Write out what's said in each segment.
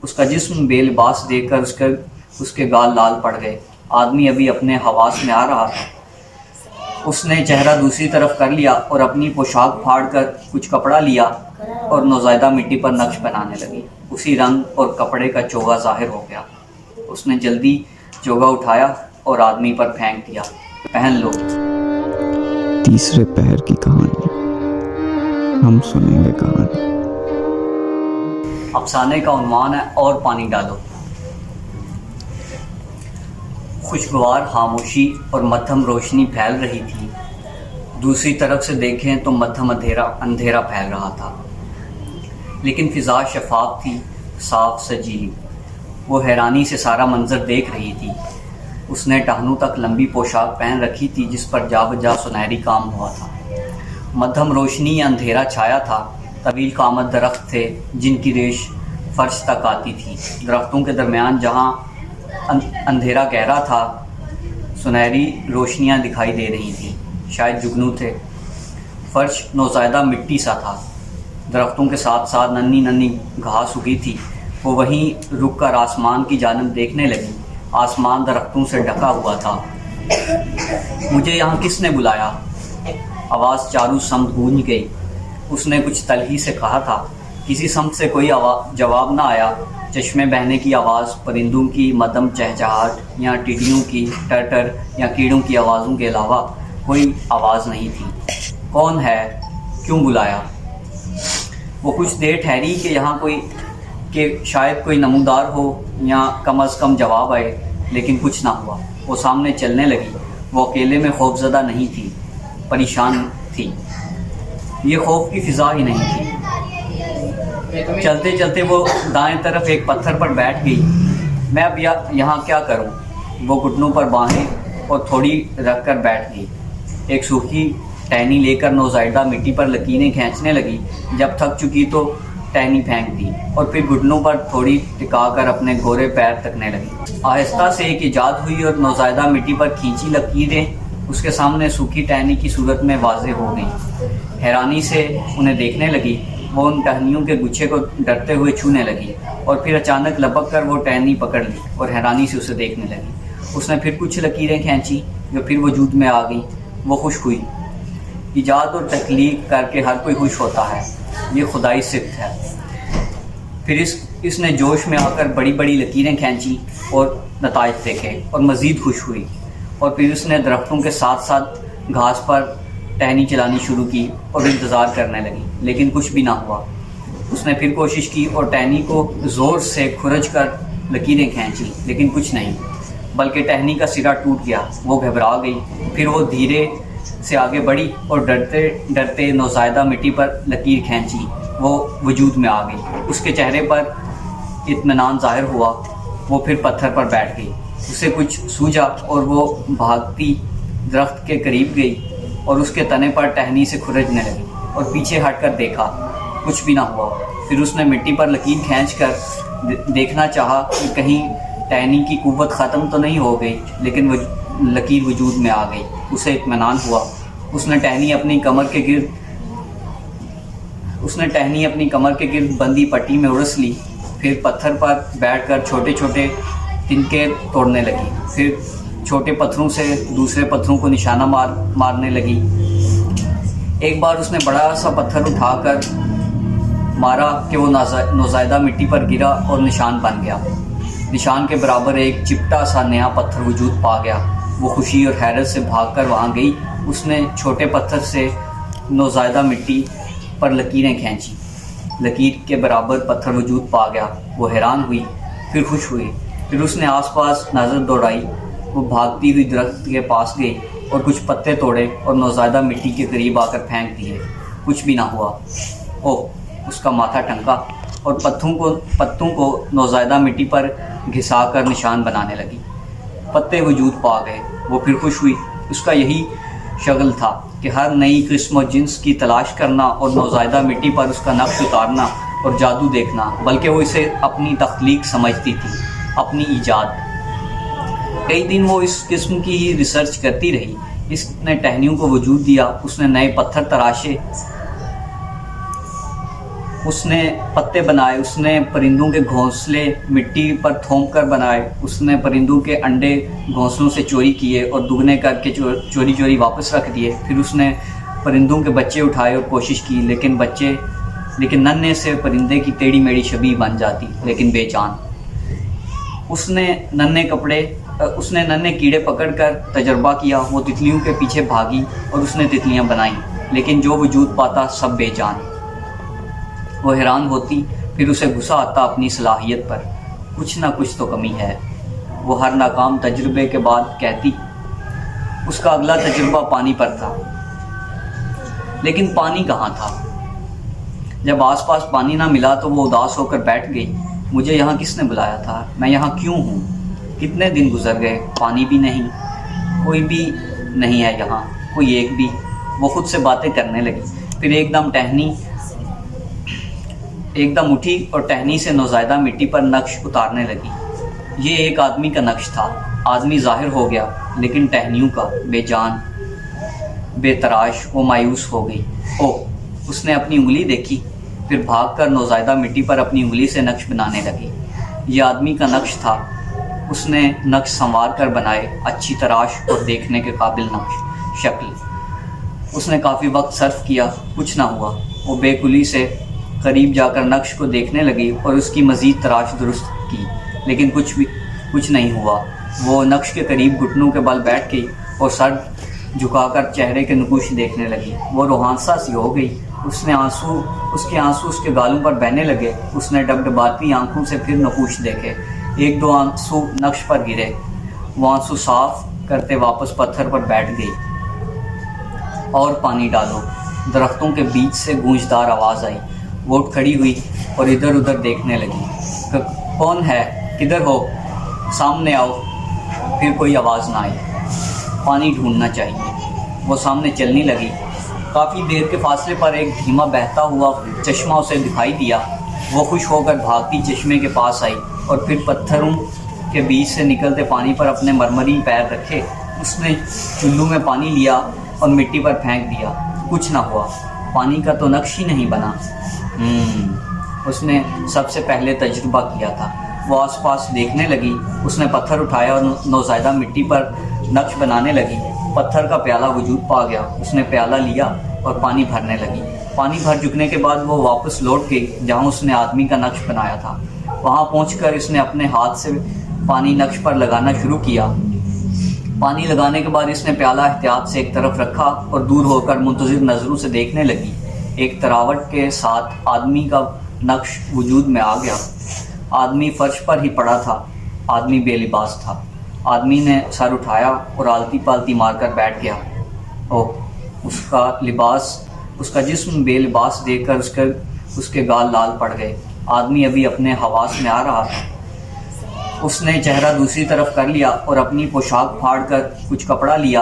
اس کا جسم بے لباس دیکھ کر اس کے گال لال پڑ گئے۔ آدمی ابھی اپنے حواس میں آ رہا تھا۔ اس نے چہرہ دوسری طرف کر لیا اور اپنی پوشاک پھاڑ کر کچھ کپڑا لیا اور نوزائیدہ مٹی پر نقش بنانے لگی۔ اسی رنگ اور کپڑے کا چوغا ظاہر ہو گیا۔ اس نے جلدی چوغا اٹھایا اور آدمی پر پھینک دیا۔ پہن لو۔ تیسرے پہر کی کہانی، ہم سنیں گے کہانی۔ افسانے کا عنوان ہے اور پانی ڈالو۔ خوشگوار خاموشی اور مدھم روشنی پھیل رہی تھی۔ دوسری طرف سے دیکھیں تو مدھم اندھیرا پھیل رہا تھا، لیکن فضا شفاف تھی، صاف سجیلی۔ وہ حیرانی سے سارا منظر دیکھ رہی تھی۔ اس نے ٹہنوں تک لمبی پوشاک پہن رکھی تھی جس پر جا بجا سنہری کام ہوا تھا۔ مدھم روشنی یا اندھیرا چھایا تھا۔ طویل قامت درخت تھے جن کی ریش فرش تک آتی تھی۔ درختوں کے درمیان جہاں اندھیرا گہرا تھا، سنہری روشنیاں دکھائی دے رہی تھیں، شاید جگنو تھے۔ فرش نوزائیدہ مٹی سا تھا۔ درختوں کے ساتھ ساتھ ننھی ننھی گھاس اگی تھی۔ وہ وہیں رک کر آسمان کی جانب دیکھنے لگی۔ آسمان درختوں سے ڈھکا ہوا تھا۔ مجھے یہاں کس نے بلایا؟ آواز چاروں سمت گونج گئی۔ اس نے کچھ تلخی سے کہا تھا۔ کسی سمت سے کوئی جواب نہ آیا۔ چشمے بہنے کی آواز، پرندوں کی مدھم چہچہاہٹ یا ٹڈیوں کی ٹر یا کیڑوں کی آوازوں کے علاوہ کوئی آواز نہیں تھی۔ کون ہے؟ کیوں بلایا؟ وہ کچھ دیر ٹھہری کہ شاید کوئی نمودار ہو یا کم از کم جواب آئے، لیکن کچھ نہ ہوا۔ وہ سامنے چلنے لگی۔ وہ اکیلے میں خوفزدہ نہیں تھی، پریشان تھی۔ یہ خوف کی فضا ہی نہیں تھی۔ چلتے چلتے وہ دائیں طرف ایک پتھر پر بیٹھ گئی۔ میں اب یہاں کیا کروں؟ وہ گھٹنوں پر باہیں اور تھوڑی رکھ کر بیٹھ گئی۔ ایک سوکھی ٹہنی لے کر نوزائیدہ مٹی پر لکیریں کھینچنے لگی۔ جب تھک چکی تو ٹہنی پھینک دی اور پھر گھٹنوں پر تھوڑی ٹکا کر اپنے گورے پیر تکنے لگی۔ آہستہ سے ایک ایجاد ہوئی اور نوزائیدہ مٹی پر کھینچی لکیریں اس کے سامنے سوکھی ٹہنی کی صورت میں واضح ہو گئیں۔ حیرانی سے انہیں دیکھنے لگی۔ وہ ان ٹہنیوں کے گچھے کو ڈرتے ہوئے چھونے لگی اور پھر اچانک لپک کر وہ ٹہنی پکڑ لی اور حیرانی سے اسے دیکھنے لگی۔ اس نے پھر کچھ لکیریں کھینچی جو پھر وجود میں آ گئیں۔ وہ خوش ہوئی۔ ایجاد اور تخلیق کر کے ہر کوئی خوش ہوتا ہے، یہ خدائی صفت ہے۔ پھر اس نے جوش میں آ کر بڑی بڑی لکیریں کھینچی اور نتائج دیکھے اور مزید خوش ہوئی۔ اور پھر اس نے درختوں کے ساتھ ساتھ گھاس پر ٹہنی چلانی شروع کی اور انتظار کرنے لگی، لیکن کچھ بھی نہ ہوا۔ اس نے پھر کوشش کی اور ٹہنی کو زور سے کھرچ کر لکیریں کھینچی، لیکن کچھ نہیں، بلکہ ٹہنی کا سرا ٹوٹ گیا۔ وہ گھبرا گئی۔ پھر وہ دھیرے سے آگے بڑھی اور ڈرتے ڈرتے نوزائیدہ مٹی پر لکیر کھینچی۔ وہ وجود میں آ گئی۔ اس کے چہرے پر اطمینان ظاہر ہوا۔ وہ پھر پتھر پر بیٹھ گئی۔ اسے کچھ سوجا اور وہ بھاگتی درخت کے قریب گئی اور اس کے تنے پر ٹہنی سے کھرچنے لگی اور پیچھے ہٹ کر دیکھا، کچھ بھی نہ ہوا۔ پھر اس نے مٹی پر لکیر کھینچ کر دیکھنا چاہا کہ کہیں ٹہنی کی قوت ختم تو نہیں ہو گئی، لیکن لکیر وجود میں آ گئی۔ اسے اطمینان ہوا۔ اس نے ٹہنی اپنی کمر کے گرد بندی پٹی میں اڑس لی۔ پھر پتھر پر بیٹھ کر چھوٹے چھوٹے تنکے توڑنے لگی۔ پھر چھوٹے پتھروں سے دوسرے پتھروں کو نشانہ مارنے لگی۔ ایک بار اس نے بڑا سا پتھر اٹھا کر مارا کہ وہ نوزائیدہ مٹی پر گرا اور نشان بن گیا۔ نشان کے برابر ایک چپٹا سا نیا پتھر وجود پا گیا۔ وہ خوشی اور حیرت سے بھاگ کر وہاں گئی۔ اس نے چھوٹے پتھر سے نوزائیدہ مٹی پر لکیریں کھینچی۔ لکیر کے برابر پتھر وجود پا گیا۔ وہ حیران ہوئی، پھر خوش ہوئی۔ پھر اس نے آس پاس نظر دوڑائی۔ وہ بھاگتی ہوئی درخت کے پاس گئی اور کچھ پتے توڑے اور نوزائیدہ مٹی کے قریب آ کر پھینک دیے۔ کچھ بھی نہ ہوا۔ اوہ! اس کا ماتھا ٹھنکا اور پتوں کو نوزائیدہ مٹی پر گھسا کر نشان بنانے لگی۔ پتے وجود پا گئے۔ وہ پھر خوش ہوئی۔ اس کا یہی شغل تھا کہ ہر نئی قسم و جنس کی تلاش کرنا اور نوزائیدہ مٹی پر اس کا نقش اتارنا اور جادو دیکھنا، بلکہ وہ اسے اپنی تخلیق سمجھتی تھی، اپنی ایجاد۔ کئی دن وہ اس قسم کی ہی ریسرچ کرتی رہی۔ اس نے ٹہنیوں کو وجود دیا۔ اس نے نئے پتھر تراشے اس نے پتے بنائے، اس نے پرندوں کے گھونسلے مٹی پر تھونک کر بنائے، اس نے پرندوں کے انڈے گھونسلوں سے چوری کیے اور دگنے کر کے چوری چوری واپس رکھ دیے۔ پھر اس نے پرندوں کے بچے اٹھائے اور کوشش کی، لیکن ننھے سے پرندے کی ٹیڑھی میڑھی شبیہ بن جاتی لیکن بے جان۔ اس نے ننھے کیڑے پکڑ کر تجربہ کیا، وہ تتلیوں کے پیچھے بھاگی اور اس نے تتلیاں بنائیں، لیکن جو وجود پاتا سب بے جان۔ وہ حیران ہوتی، پھر اسے غصہ آتا اپنی صلاحیت پر، کچھ نہ کچھ تو کمی ہے۔ وہ ہر ناکام تجربے کے بعد کہتی، اس کا اگلا تجربہ پانی پر تھا، لیکن پانی کہاں تھا؟ جب آس پاس پانی نہ ملا تو وہ اداس ہو کر بیٹھ گئی۔ مجھے یہاں کس نے بلایا تھا؟ میں یہاں کیوں ہوں؟ کتنے دن گزر گئے، پانی بھی نہیں، کوئی بھی نہیں ہے یہاں، کوئی ایک بھی۔ وہ خود سے باتیں کرنے لگی، پھر ایک دم اٹھی اور ٹہنی سے نوزائیدہ مٹی پر نقش اتارنے لگی۔ یہ ایک آدمی کا نقش تھا۔ آدمی ظاہر ہو گیا، لیکن ٹہنیوں کا، بے جان، بے تراش۔ وہ مایوس ہو گئی۔ اوہ، اس نے اپنی انگلی دیکھی، پھر بھاگ کر نوزائیدہ مٹی پر اپنی انگلی سے نقش بنانے لگی۔ یہ آدمی کا نقش تھا۔ اس نے نقش سنوار کر بنائے، اچھی تراش اور دیکھنے کے قابل نقش شکل۔ اس نے کافی وقت صرف کیا، کچھ نہ ہوا۔ وہ بے کلی سے قریب جا کر نقش کو دیکھنے لگی اور اس کی مزید تراش درست کی، لیکن کچھ نہیں ہوا۔ وہ نقش کے قریب گھٹنوں کے بل بیٹھ گئی اور سر جھکا کر چہرے کے نقوش دیکھنے لگی۔ وہ روحانسا سی ہو گئی۔ اس کے آنسو اس کے گالوں پر بہنے لگے۔ اس نے ڈبڈباتی آنکھوں سے پھر نقوش دیکھے۔ ایک دو آنسو نقش پر گرے۔ وہ آنسو صاف کرتے واپس پتھر پر بیٹھ گئی۔ اور پانی ڈالو۔ درختوں کے بیچ سے گونجدار آواز آئی۔ وہ اٹھ کھڑی ہوئی اور ادھر ادھر دیکھنے لگی۔ کون ہے؟ کدھر ہو؟ سامنے آؤ۔ پھر کوئی آواز نہ آئی۔ پانی ڈھونڈنا چاہیے۔ وہ سامنے چلنے لگی۔ کافی دیر کے فاصلے پر ایک دھیما بہتا ہوا چشمہ اسے دکھائی دیا۔ وہ خوش ہو کر بھاگتی چشمے کے پاس آئی اور پھر پتھروں کے بیچ سے نکلتے پانی پر اپنے مرمری پیر رکھے۔ اس نے چلو میں پانی لیا اور مٹی پر پھینک دیا۔ کچھ نہ ہوا، پانی کا تو نقش ہی نہیں بنا۔ اس نے سب سے پہلے تجربہ کیا تھا۔ وہ آس پاس دیکھنے لگی۔ اس نے پتھر اٹھایا اور نوزائیدہ مٹی پر نقش بنانے لگی۔ پتھر کا پیالہ وجود پا گیا۔ اس نے پیالہ لیا اور پانی بھرنے لگی۔ پانی بھر چکنے کے بعد وہ واپس لوٹ گئی جہاں اس نے آدمی کا نقش بنایا تھا۔ وہاں پہنچ کر اس نے اپنے ہاتھ سے پانی نقش پر لگانا شروع کیا۔ پانی لگانے کے بعد اس نے پیالہ احتیاط سے ایک طرف رکھا اور دور ہو کر منتظر نظروں سے دیکھنے لگی۔ ایک تراوٹ کے ساتھ آدمی کا نقش وجود میں آ گیا۔ آدمی فرش پر ہی پڑا تھا۔ آدمی بے لباس تھا۔ آدمی نے سر اٹھایا اور آلتی پالتی مار کر بیٹھ گیا۔ اس کا جسم بے لباس دیکھ کر اس کے گال لال پڑ گئے۔ آدمی ابھی اپنے حواس میں آ رہا تھا۔ اس نے چہرہ دوسری طرف کر لیا اور اپنی پوشاک پھاڑ کر کچھ کپڑا لیا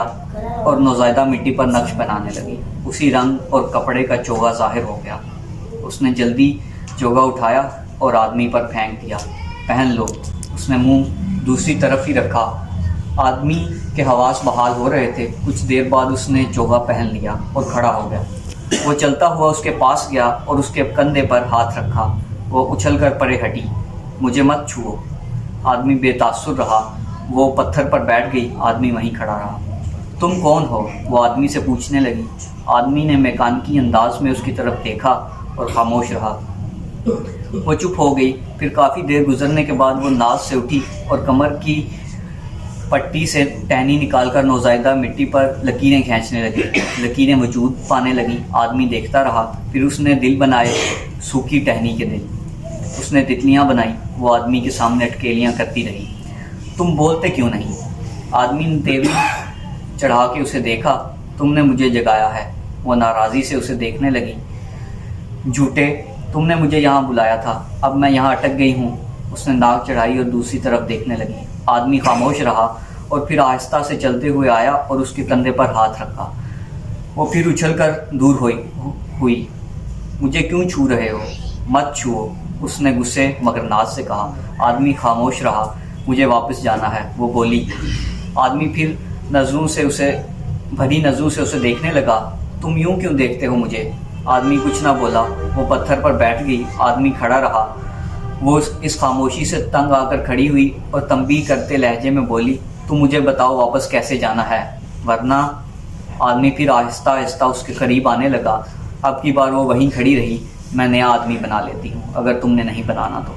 اور نوزائیدہ مٹی پر نقش بنانے لگی۔ اسی رنگ اور کپڑے کا چوغا ظاہر ہو گیا۔ اس نے جلدی چوغا اٹھایا اور آدمی پر پھینک دیا۔ پہن لو۔ اس نے منہ دوسری طرف ہی رکھا۔ آدمی کے حواس بحال ہو رہے تھے۔ کچھ دیر بعد اس نے چوغا پہن لیا اور کھڑا ہو گیا۔ وہ چلتا ہوا اس کے پاس گیا اور اس کے کندھے پر ہاتھ رکھا۔ وہ اچھل کر پرے ہٹی۔ مجھے مت چھوؤ۔ آدمی بے تاثر رہا۔ وہ پتھر پر بیٹھ گئی۔ آدمی وہیں کھڑا رہا۔ تم کون ہو؟ وہ آدمی سے پوچھنے لگی۔ آدمی نے میکانکی انداز میں اس کی طرف دیکھا اور خاموش رہا۔ وہ چپ ہو گئی۔ پھر کافی دیر گزرنے کے بعد وہ ناز سے اٹھی اور کمر کی پٹی سے ٹہنی نکال کر نوزائیدہ مٹی پر لکیریں کھینچنے لگی۔ لکیریں وجود پانے لگیں۔ آدمی دیکھتا رہا۔ پھر اس نے دل بنائے، سوکھی ٹہنی کے دل۔ اس نے تتلیاں بنائی۔ وہ آدمی کے سامنے اٹکیلیاں کرتی رہی۔ تم بولتے کیوں نہیں؟ آدمی نے تیوری چڑھا کے اسے دیکھا۔ تم نے مجھے جگایا ہے۔ وہ ناراضی سے اسے دیکھنے لگی۔ جھوٹے، تم نے مجھے یہاں بلایا تھا، اب میں یہاں اٹک گئی ہوں۔ اس نے ناک چڑھائی اور دوسری طرف دیکھنے لگی۔ آدمی خاموش رہا اور پھر آہستہ سے چلتے ہوئے آیا اور اس کے کندھے پر ہاتھ رکھا۔ وہ پھر اچھل کر دور ہوئی۔ مجھے کیوں چھو رہے ہو؟ مت چھوؤ، اس نے غصے مگر ناز سے کہا۔ آدمی خاموش رہا۔ مجھے واپس جانا ہے، وہ بولی۔ آدمی پھر بھری نظروں سے اسے دیکھنے لگا۔ تم یوں کیوں دیکھتے ہو مجھے؟ آدمی کچھ نہ بولا۔ وہ پتھر پر بیٹھ گئی۔ آدمی کھڑا رہا۔ وہ اس خاموشی سے تنگ آ کر کھڑی ہوئی اور تنبیہ کرتے لہجے میں بولی، تو مجھے بتاؤ واپس کیسے جانا ہے، ورنہ۔ آدمی پھر آہستہ آہستہ اس کے قریب آنے لگا۔ اب کی بار وہ وہیں کھڑی رہی۔ میں نیا آدمی بنا لیتی ہوں اگر تم نے نہیں بنانا تو،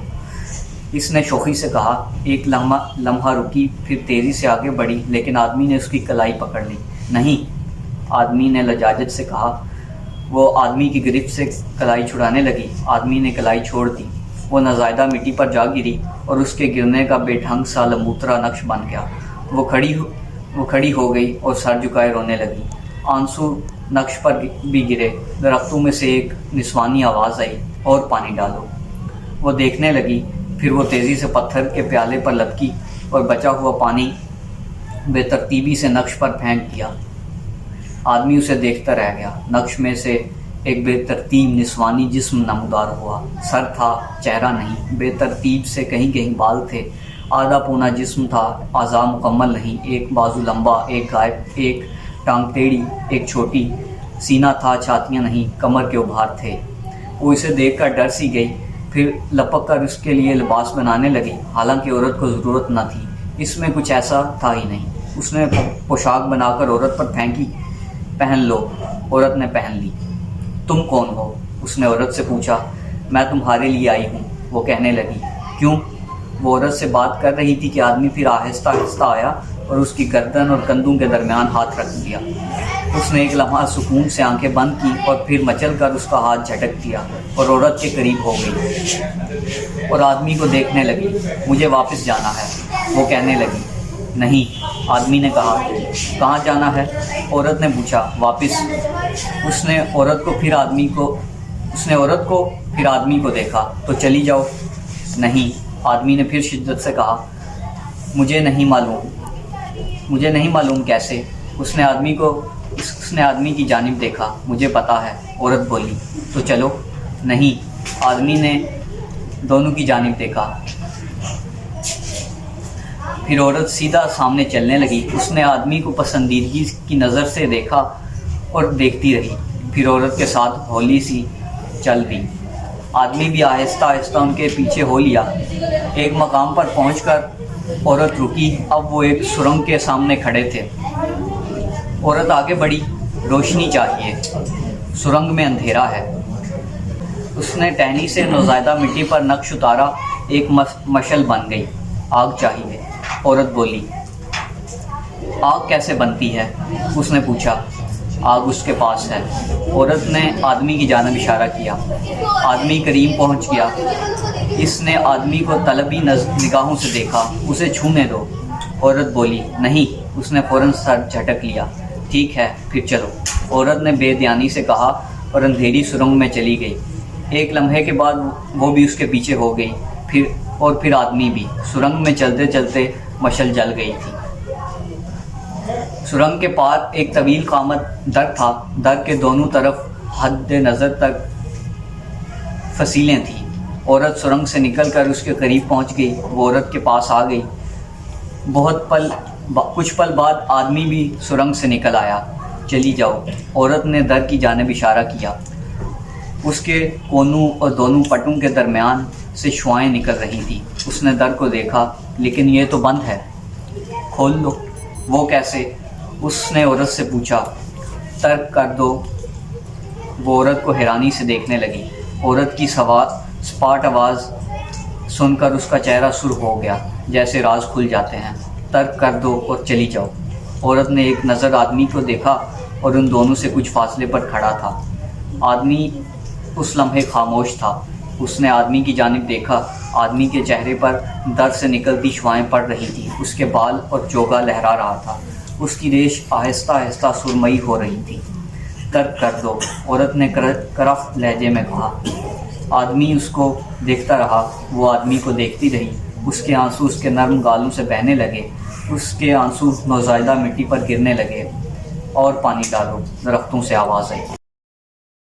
اس نے شوخی سے کہا۔ ایک لمحہ رکی، پھر تیزی سے آگے بڑھی، لیکن آدمی نے اس کی کلائی پکڑ لی۔ نہیں، آدمی نے لجاجت سے کہا۔ وہ آدمی کی گرفت سے کلائی چھڑانے لگی۔ آدمی نے کلائی چھوڑ دی۔ وہ نازائیدہ مٹی پر جا گری اور اس کے گرنے کا بے ڈھنگ سا لمبوترا نقش بن گیا۔ وہ کھڑی ہو گئی اور سر جھکائے رونے لگی۔ آنسو نقش پر بھی گرے۔ درختوں میں سے ایک نسوانی آواز آئی، اور پانی ڈالو۔ وہ دیکھنے لگی، پھر وہ تیزی سے پتھر کے پیالے پر لپکی اور بچا ہوا پانی بے ترتیبی سے نقش پر پھینک دیا۔ آدمی اسے دیکھتا رہ گیا۔ نقش میں سے ایک بے ترتیب نسوانی جسم نمودار ہوا۔ سر تھا، چہرہ نہیں۔ بے ترتیب سے کہیں کہیں بال تھے۔ آدھا پونا جسم تھا، اعضاء مکمل نہیں۔ ایک بازو لمبا، ایک غائب، ایک ٹانگ ٹیڑھی، ایک چھوٹی۔ سینہ تھا، چھاتیاں نہیں، کمر کے ابھار تھے۔ وہ اسے دیکھ کر ڈر سی گئی، پھر لپک کر اس کے لیے لباس بنانے لگی، حالانکہ عورت کو ضرورت نہ تھی، اس میں کچھ ایسا تھا ہی نہیں۔ اس نے پوشاک بنا کر عورت پر پھینکی۔ پہن لو۔ عورت نے پہن لی۔ تم کون ہو؟ اس نے عورت سے پوچھا۔ میں تمہارے لیے آئی ہوں، وہ کہنے لگی۔ کیوں؟ وہ عورت سے بات کر رہی تھی کہ آدمی پھر آہستہ آہستہ آیا اور اس کی گردن اور کندھوں کے درمیان ہاتھ رکھ دیا۔ اس نے ایک لمحہ سکون سے آنکھیں بند کی اور پھر مچل کر اس کا ہاتھ جھٹک دیا اور عورت کے قریب ہو گئی اور آدمی کو دیکھنے لگی۔ مجھے واپس جانا ہے، وہ کہنے لگی۔ نہیں، آدمی نے کہا۔ کہاں جانا ہے؟ عورت نے پوچھا۔ واپس۔ اس نے عورت کو پھر آدمی کو دیکھا۔ تو چلی جاؤ۔ نہیں، آدمی نے پھر شدت سے کہا۔ مجھے نہیں معلوم کیسے۔ اس نے آدمی کی جانب دیکھا۔ مجھے پتا ہے، عورت بولی۔ تو چلو۔ نہیں، آدمی نے دونوں کی جانب دیکھا۔ پھر عورت سیدھا سامنے چلنے لگی۔ اس نے آدمی کو پسندیدگی کی نظر سے دیکھا اور دیکھتی رہی، پھر عورت کے ساتھ ہولی سی چل دی۔ آدمی بھی آہستہ آہستہ ان کے پیچھے ہو لیا۔ ایک مقام پر پہنچ کر عورت رکی۔ اب وہ ایک سرنگ کے سامنے کھڑے تھے۔ عورت آگے بڑھی۔ روشنی چاہیے، سرنگ میں اندھیرا ہے۔ اس نے ٹہنی سے نوزائیدہ مٹی پر نقش اتارا۔ ایک مشعل بن گئی۔ آگ چاہیے، عورت بولی۔ آگ کیسے بنتی ہے؟ اس نے پوچھا۔ آگ اس کے پاس ہے۔ عورت نے آدمی کی جانب اشارہ کیا۔ آدمی قریب پہنچ گیا۔ اس نے آدمی کو طلبی نگاہوں سے دیکھا۔ اسے چھونے دو، عورت بولی۔ نہیں، اس نے فوراً سر جھٹک لیا۔ ٹھیک ہے، پھر چلو، عورت نے بے دھیانی سے کہا اور اندھیری سرنگ میں چلی گئی۔ ایک لمحے کے بعد وہ بھی اس کے پیچھے ہو گئی، پھر آدمی بھی۔ سرنگ میں چلتے چلتے مشعل جل گئی تھی۔ سرنگ کے پار ایک طویل قامت در تھا۔ در کے دونوں طرف حد نظر تک فصیلیں تھیں۔ عورت سرنگ سے نکل کر اس کے قریب پہنچ گئی۔ وہ عورت کے پاس آ گئی۔ کچھ پل بعد آدمی بھی سرنگ سے نکل آیا۔ چلی جاؤ، عورت نے در کی جانب اشارہ کیا۔ اس کے کونوں اور دونوں پٹوں کے درمیان سے شعاعیں نکل رہی تھیں۔ اس نے در کو دیکھا، لیکن یہ تو بند ہے۔ کھول لو۔ وہ کیسے؟ اس نے عورت سے پوچھا۔ ترک کر دو۔ وہ عورت کو حیرانی سے دیکھنے لگی۔ عورت کی سپاٹ آواز سن کر اس کا چہرہ سرخ ہو گیا، جیسے راز کھل جاتے ہیں۔ ترک کر دو اور چلی جاؤ۔ عورت نے ایک نظر آدمی کو دیکھا اور ان دونوں سے کچھ فاصلے پر کھڑا تھا۔ آدمی اس لمحے خاموش تھا۔ اس نے آدمی کی جانب دیکھا۔ آدمی کے چہرے پر در سے نکلتی شعاعیں پڑ رہی تھیں۔ اس کے بال اور چوگا لہرا رہا تھا۔ اس کی ریش آہستہ آہستہ سرمئی ہو رہی تھی۔ ترک کر دو، عورت نے کرفت لہجے میں کہا۔ آدمی اس کو دیکھتا رہا۔ وہ آدمی کو دیکھتی رہی۔ اس کے آنسو اس کے نرم گالوں سے بہنے لگے۔ اس کے آنسو نوزائیدہ مٹی پر گرنے لگے۔ اور پانی ڈالو، درختوں سے آواز آئی۔